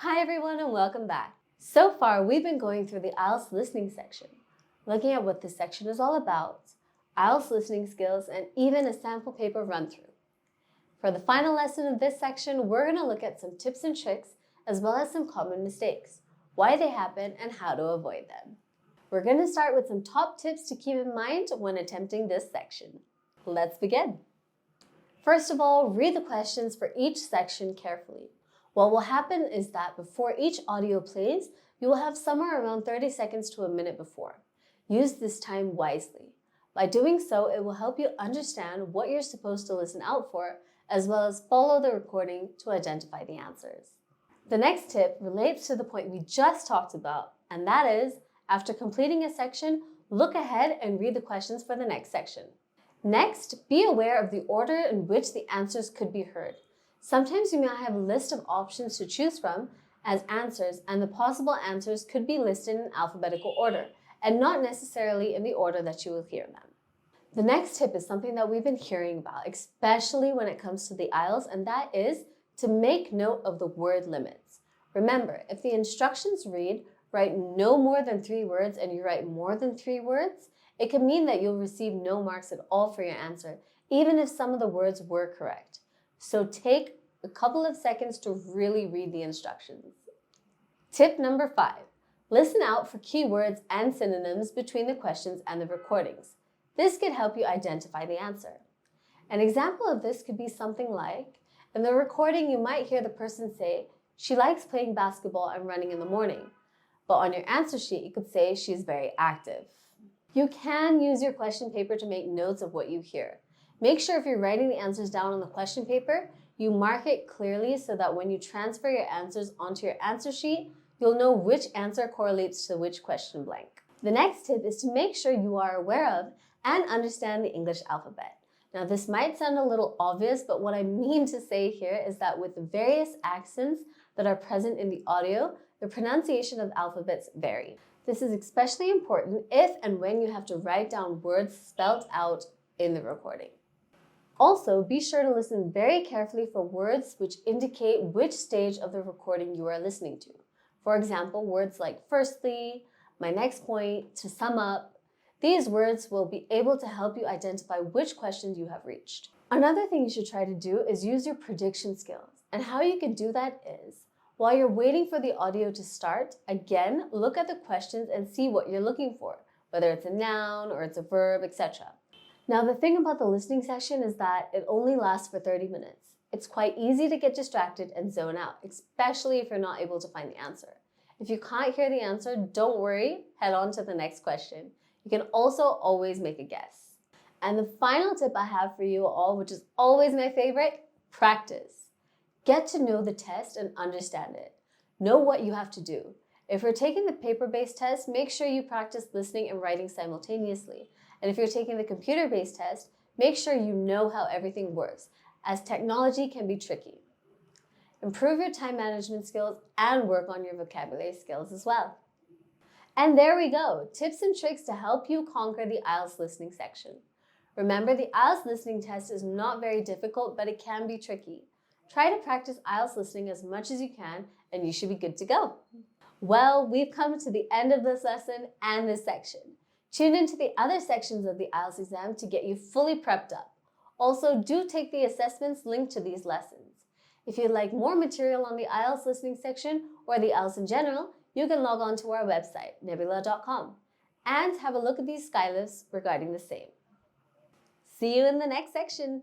Hi everyone and welcome back. So far, we've been going through the IELTS listening section, looking at what this section is all about, IELTS listening skills, and even a sample paper run-through. For the final lesson of this section, we're going to look at some tips and tricks as well as some common mistakes, why they happen, and how to avoid them. We're going to start with some top tips to keep in mind when attempting this section. Let's begin. First of all, read the questions for each section carefully. What will happen is that before each audio plays, you will have somewhere around 30 seconds to a minute before. Use this time wisely. By doing so, it will help you understand what you're supposed to listen out for, as well as follow the recording to identify the answers. The next tip relates to the point we just talked about, and that is, after completing a section, look ahead and read the questions for the next section. Next, be aware of the order in which the answers could be heard. Sometimes you might have a list of options to choose from as answers, and the possible answers could be listed in alphabetical order and not necessarily in the order that you will hear them. The next tip is something that we've been hearing about, especially when it comes to the IELTS, and that is to make note of the word limits. Remember, if the instructions read, write no more than 3 words and you write more than 3 words, it could mean that you'll receive no marks at all for your answer, even if some of the words were correct. So take a couple of seconds to really read the instructions. Tip number 5, listen out for keywords and synonyms between the questions and the recordings. This could help you identify the answer. An example of this could be something like, in the recording you might hear the person say, "She likes playing basketball and running in the morning." But on your answer sheet, you could say, "She's very active." You can use your question paper to make notes of what you hear. Make sure if you're writing the answers down on the question paper, you mark it clearly so that when you transfer your answers onto your answer sheet, you'll know which answer correlates to which question blank. The next tip is to make sure you are aware of and understand the English alphabet. Now, this might sound a little obvious, but what I mean to say here is that with the various accents that are present in the audio, the pronunciation of alphabets vary. This is especially important if and when you have to write down words spelled out in the recording. Also, be sure to listen very carefully for words which indicate which stage of the recording you are listening to. For example, words like firstly, my next point, to sum up. These words will be able to help you identify which questions you have reached. Another thing you should try to do is use your prediction skills. And how you can do that is, while you're waiting for the audio to start, again, look at the questions and see what you're looking for, whether it's a noun or it's a verb, etc. Now, the thing about the listening session is that it only lasts for 30 minutes. It's quite easy to get distracted and zone out, especially if you're not able to find the answer. If you can't hear the answer, don't worry, head on to the next question. You can also always make a guess. And the final tip I have for you all, which is always my favorite, practice. Get to know the test and understand it. Know what you have to do. If you're taking the paper-based test, make sure you practice listening and writing simultaneously. And if you're taking the computer-based test, make sure you know how everything works, as technology can be tricky. Improve your time management skills and work on your vocabulary skills as well. And there we go, tips and tricks to help you conquer the IELTS listening section. Remember, the IELTS listening test is not very difficult, but it can be tricky. Try to practice IELTS listening as much as you can, and you should be good to go. Well, we've come to the end of this lesson and this section. Tune into the other sections of the IELTS exam to get you fully prepped up. Also, do take the assessments linked to these lessons. If you'd like more material on the IELTS listening section or the IELTS in general, you can log on to our website, nebula.com, and have a look at these skylifts regarding the same. See you in the next section.